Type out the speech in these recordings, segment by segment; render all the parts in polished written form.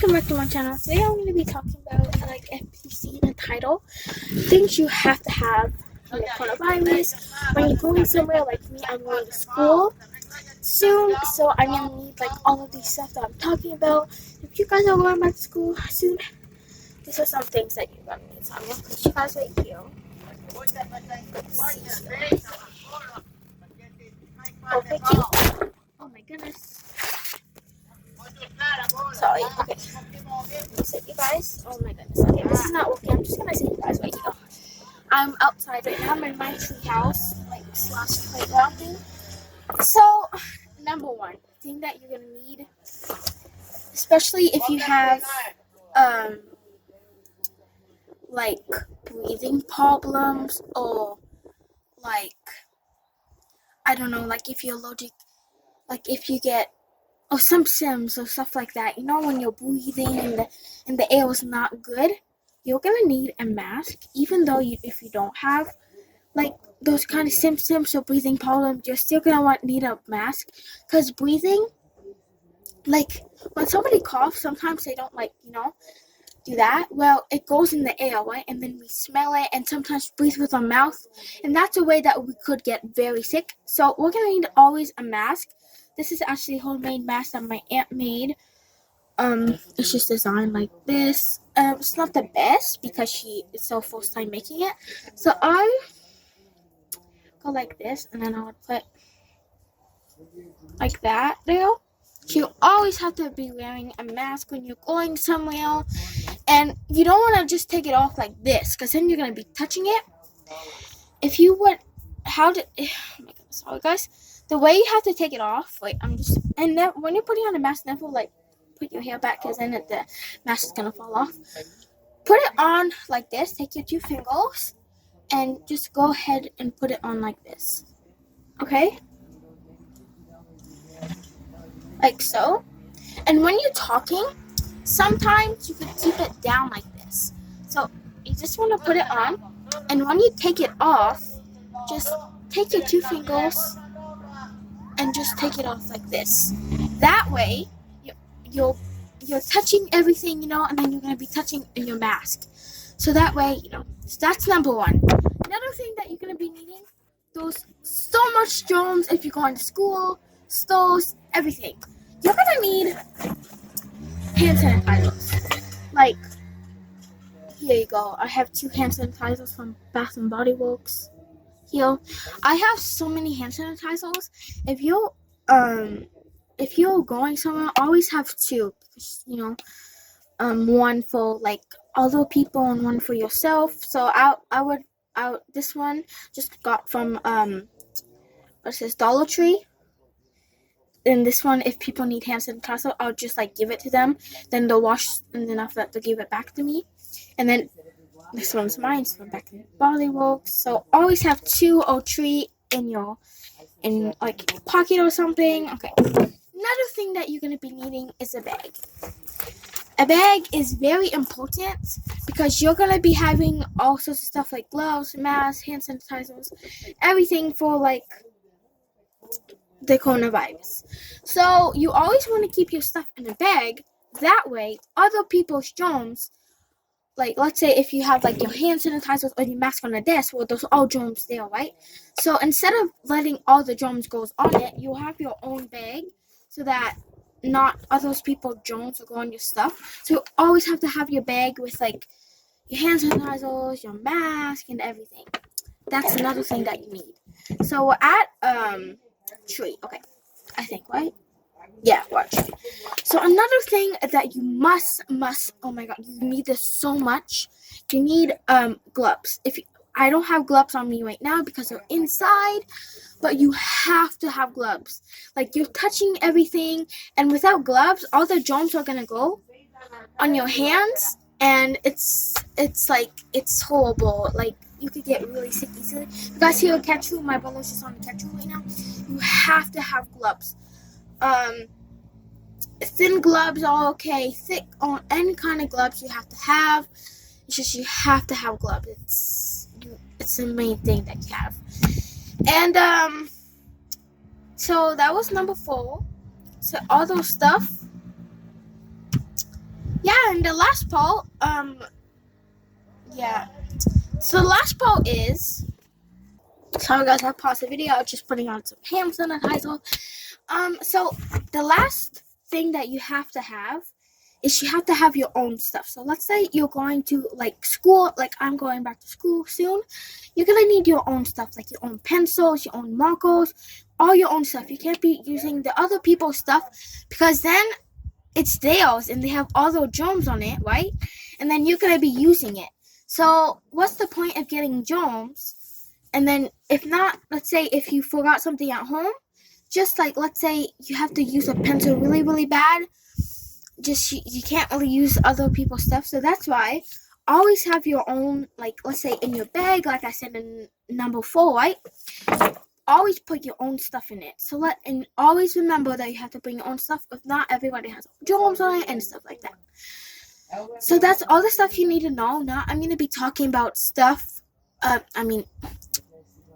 welcome back to my channel. Today I'm going to be talking about, like, if you see in the title, things you have to have in the coronavirus when you're going somewhere. Like me, I'm going to school soon, so I'm going to need, like, all of these stuff that I'm talking about. If you guys are going back to school soon, these are some things that you're going to need. So I'm going to put you guys right here. Let's see here. Oh my goodness. Sorry, okay. Sit, you guys. Oh my goodness. Okay, this is not working. I'm just gonna sit you guys right here. I'm outside right now. I'm in my tree house, like slash playground thing. So, number one thing that you're gonna need, especially if you have like breathing problems, or like, I don't know, like if you're allergic, like if you get some symptoms or stuff like that, you know, when you're breathing and the air is not good, you're gonna need a mask. Even though if you don't have like those kind of symptoms or breathing problems, you're still gonna need a mask, because breathing, like when somebody coughs, sometimes they don't, like, you know, do that. Well, it goes in the air, right? And then we smell it and sometimes breathe with our mouth, and that's a way that we could get very sick. So we're gonna need always a mask. This is actually a homemade mask that my aunt made. It's just designed like this. It's not the best because it's her first time making it. So I go like this, and then I would put like that there. So you always have to be wearing a mask when you're going somewhere, and you don't want to just take it off like this, because then you're gonna be touching it. If you would, oh my goodness, sorry guys. The way you have to take it off, like and then when you're putting on a mask, never like put your hair back, because then the mask is gonna fall off. Put it on like this. Take your two fingers and just go ahead and put it on like this. Okay? Like so. And when you're talking, sometimes you can keep it down like this. So you just want to put it on, and when you take it off, just take your two fingers and just take it off like this. That way, you're touching everything, you know, and then you're gonna be touching your mask. So that way, you know, that's number one. Another thing that you're gonna be needing, those so much germs if you're going to school, stores, everything. You're gonna need hand sanitizers. Like, here you go. I have 2 hand sanitizers from Bath and Body Works. Here, I have so many hand sanitizers. If you're going somewhere, always have 2, because, you know, one for like other people and one for yourself. So this one just got from what's this, Dollar Tree. And this one, if people need hand sanitizer, I'll just like give it to them. Then they'll wash, and then after that they'll give it back to me. And then this one's mine. It's from Bath and Body Works. So always have 2 or 3 in like your pocket or something. Okay. Another thing that you're gonna be needing is a bag. A bag is very important because you're gonna be having all sorts of stuff like gloves, masks, hand sanitizers, everything for like the coronavirus. So you always want to keep your stuff in a bag. That way, other people's germs, like let's say if you have like your hand sanitizers or your mask on the desk, well, those are all germs there, right? So instead of letting all the germs go on it, you'll have your own bag, so that not other people's germs will go on your stuff. So you always have to have your bag with like your hand sanitizers, your mask, and everything. That's another thing that you need. So we're at tree. Okay, I think, right? Yeah, we're at tree. So another thing that you must, oh my god, you need this so much. You need gloves. I don't have gloves on me right now because they're inside, but you have to have gloves. Like, you're touching everything, and without gloves, all the germs are gonna go on your hands, and it's like, it's horrible. Like, you could get really sick easily. You guys see a cat room? My brother's just on the cat room right now. You have to have gloves. Thin gloves are okay. Thick, on any kind of gloves you have to have. It's just, you have to have gloves. It's the main thing that you have. And so that was number 4. So all those stuff the last part, yeah. So the last part is, sorry guys, I paused the video. I was just putting on some hand sanitizer. So the last thing that you have to have is you have to have your own stuff. So let's say you're going to like school, like I'm going back to school soon. You're gonna need your own stuff, like your own pencils, your own markers, all your own stuff. You can't be using the other people's stuff because then it's theirs and they have all those germs on it, right? And then you're gonna be using it. So what's the point of getting germs? And then if not, let's say if you forgot something at home, just like let's say you have to use a pencil really, really bad, just you can't really use other people's stuff. So that's why always have your own, like let's say in your bag, like I said in number 4, right? Always put your own stuff in it. So and always remember that you have to bring your own stuff. If not, everybody has germs on it and stuff like that. So that's all the stuff you need to know. Now I'm gonna be talking about stuff.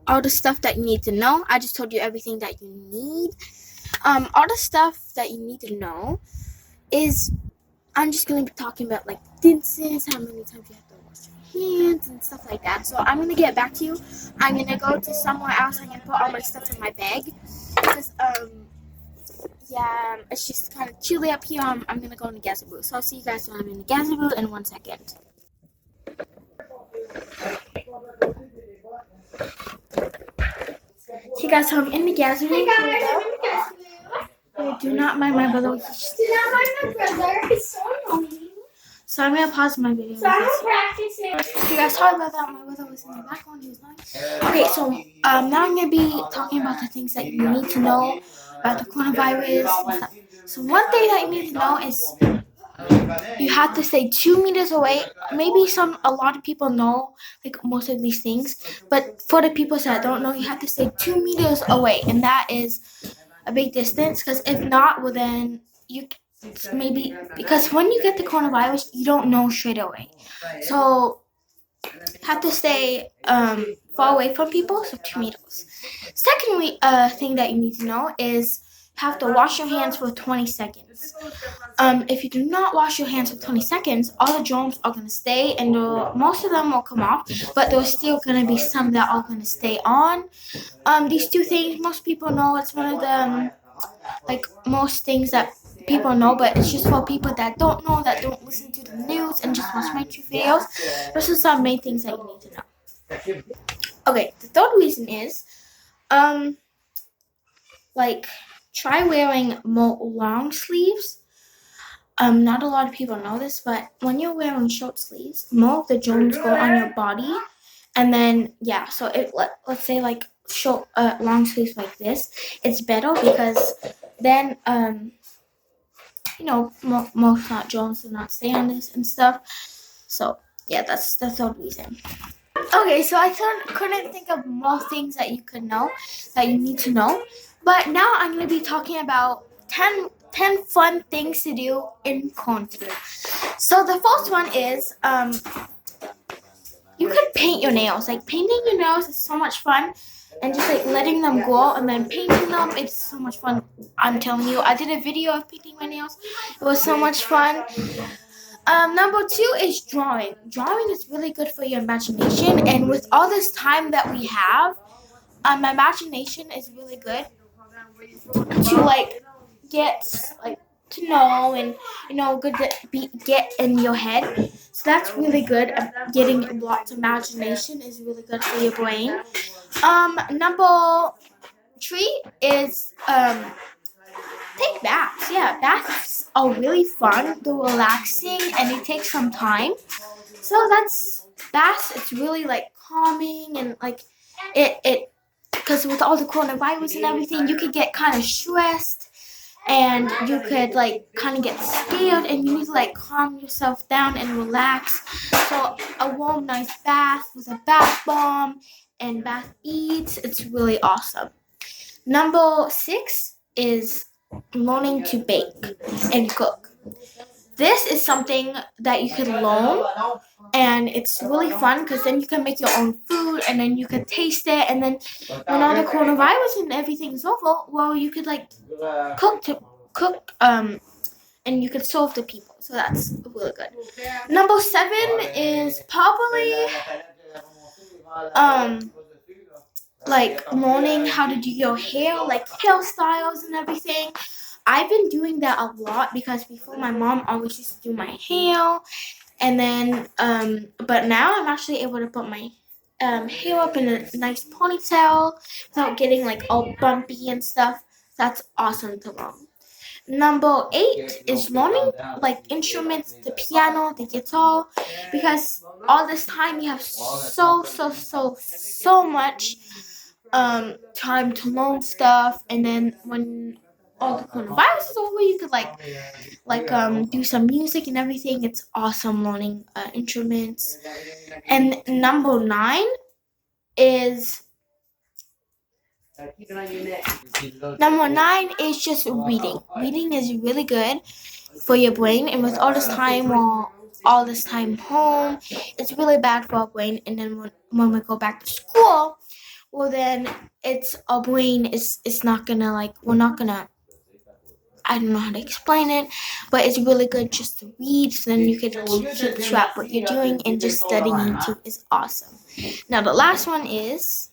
All the stuff that you need to know. I just told you everything that you need. All the stuff that you need to know is, I'm just going to be talking about like distances, how many times you have to wash your hands and stuff like that. So I'm going to get back to you. I'm going to go to somewhere else. I'm going to put all my stuff in my bag because, yeah, it's just kind of chilly up here. I'm going to go in the gazebo. So I'll see you guys when I'm in the gazebo in 1 second. Okay guys, so I'm in the gazebo. Hey guys, I'm in the gazebo. Do not mind my brother. Do not mind my brother. He's so annoying. So I'm gonna pause my video. So I'm practicing. Okay guys, sorry about that. My brother was in the background. He was annoying. Okay, so now I'm gonna be talking about the things that you need to know about the coronavirus and stuff. So one thing that you need to know is you have to stay 2 meters away. Maybe a lot of people know like most of these things, but for the people that don't know, you have to stay 2 meters away, and that is a big distance. Because if not, well then you maybe, because when you get the coronavirus, you don't know straight away. So you have to stay far away from people, so 2 meters. Secondly, thing that you need to know is you have to wash your hands for 20 seconds. If you do not wash your hands for 20 seconds, all the germs are going to stay, and most of them will come off, but there's still going to be some that are going to stay on. These 2 things, most people know. It's one of the, like, most things that people know, but it's just for people that don't know, that don't listen to the news and just watch my 2 videos. Those are some main things that you need to know. Okay, the third reason is, like, try wearing more long sleeves. Not a lot of people know this, but when you're wearing short sleeves, more of the germs go on your body. And then, yeah, so let's say like short, long sleeves like this, it's better because then, most not germs do not stay on this and stuff. So, yeah, that's the third reason. Okay, so I couldn't think of more things that you could know, that you need to know. But now I'm going to be talking about 10 fun things to do in quarantine. So the first one is, you could paint your nails. Like, painting your nails is so much fun. And just like letting them grow and then painting them, it's so much fun. I'm telling you, I did a video of painting my nails. It was so much fun. Number 2 is drawing. Drawing is really good for your imagination, and with all this time that we have, my imagination is really good to like get like to know, and good to get in your head. So that's really good. Getting lots of imagination is really good for your brain. Number 3 is take baths. Yeah, baths are really fun. They're relaxing and they take some time. So that's baths. It's really like calming, and like it because with all the coronavirus and everything, you could get kind of stressed, and you could like kind of get scared, and you need to like calm yourself down and relax. So a warm, nice bath with a bath bomb and bath beads, it's really awesome. Number 6 is learning to bake and cook. This is something that you can learn, and it's really fun because then you can make your own food, and then you can taste it, and then when all the coronavirus and everything is over, well, you could like cook and you can serve the people. So that's really good. Number 7 is probably like learning how to do your hair, like hairstyles and everything. I've been doing that a lot because before my mom always used to do my hair, and then but now I'm actually able to put my hair up in a nice ponytail without getting like all bumpy and stuff. That's awesome to learn. Number 8 is learning like instruments, the piano, the guitar, because all this time you have so much time to learn stuff, and then when all the coronavirus is over, you could do some music and everything. It's awesome learning instruments. And number 9 is just reading. Reading is really good for your brain, and with all this time home, it's really bad for our brain. And then when we go back to school, well then our brain is not gonna we're not gonna, I don't know how to explain it, but it's really good just to read, so then you can keep track what you're doing, and just studying too is awesome. Now the last one is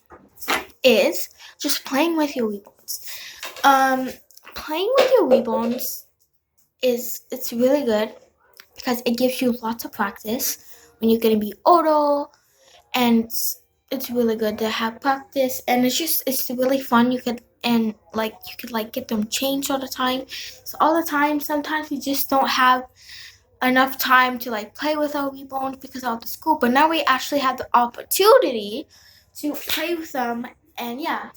just playing with your Weebones. Playing with your Weebones it's really good because it gives you lots of practice when you're gonna be older, and it's really good to have practice, and it's really fun. You could get them changed all the time. So all the time, sometimes we just don't have enough time to play with our Weebones because of the school. But now we actually have the opportunity to play with them, and yeah.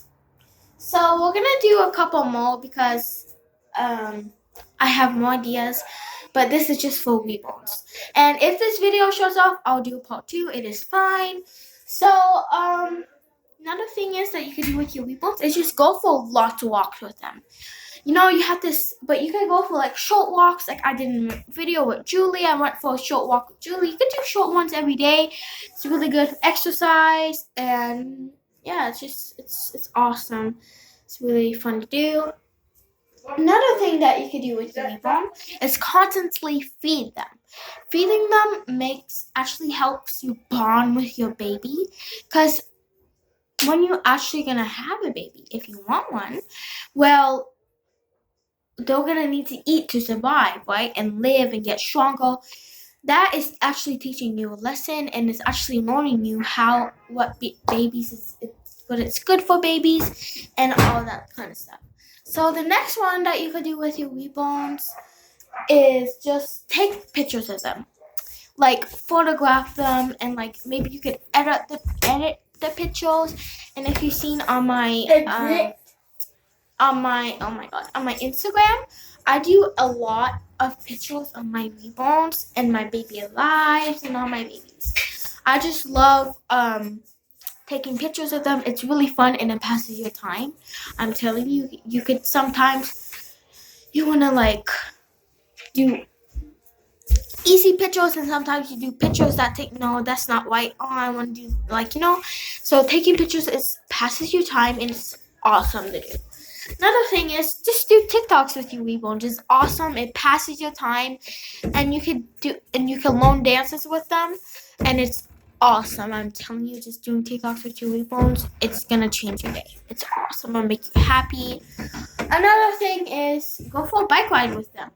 So we're gonna do a couple more because I have more ideas, but this is just for Weebones. And if this video shows off, I'll do part 2. It is fine. So another thing is that you can do with your Weebones is just go for lots of walks with them. You have this, but you can go for short walks, like I did in a video with Julie. I went for a short walk with Julie. You can do short ones every day. It's really good for exercise, and yeah, it's awesome. It's really fun to do. Another thing that you can do with your Weebone is constantly feed them. Feeding them actually helps you bond with your baby, because when you're actually gonna have a baby, if you want one, well, they're gonna need to eat to survive, right? And live and get stronger. That is actually teaching you a lesson, and it's actually learning you what it's good for babies and all that kind of stuff. So the next one that you could do with your Weebones is just take pictures of them, photograph them, and maybe you could edit the pictures. And if you've seen on my on my Instagram, I do a lot of pictures of my Weebones and my baby lives and all my babies. I just love taking pictures of them. It's really fun, and it passes your time. I'm telling you, you could sometimes you want to do easy pictures, and sometimes you do pictures that that's not right. Oh, I want to do so taking pictures passes your time, and it's awesome to do. Another thing is just do TikToks with your Weebones. It's awesome. It passes your time, and you can learn dances with them, and it's awesome. I'm telling you, just doing TikToks with your Weebones, it's gonna change your day. It's awesome. It'll make you happy. Another thing is go for a bike ride with them.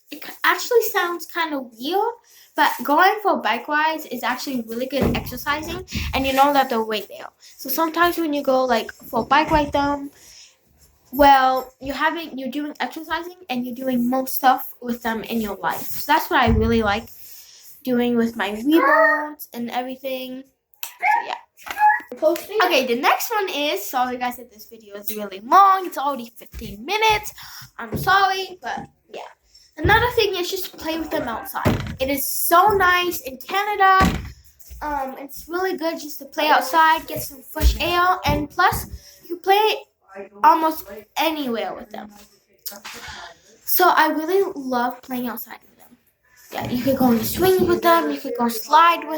It actually sounds kind of weird, but going for bike rides is actually really good exercising, and you know that they're right there. So sometimes when you go for a bike ride them, well, you're doing exercising, and you're doing most stuff with them in your life. So that's what I really like doing with my Weebones and everything. So yeah. Okay, the next one is, sorry guys that this video is really long. It's already 15 minutes. I'm sorry, but yeah. Another thing is just play with them outside. It is so nice in Canada. It's really good just to play outside, get some fresh air, and plus you play almost anywhere with them. So I really love playing outside with them. Yeah, you could go on the swings with them. You could go slide with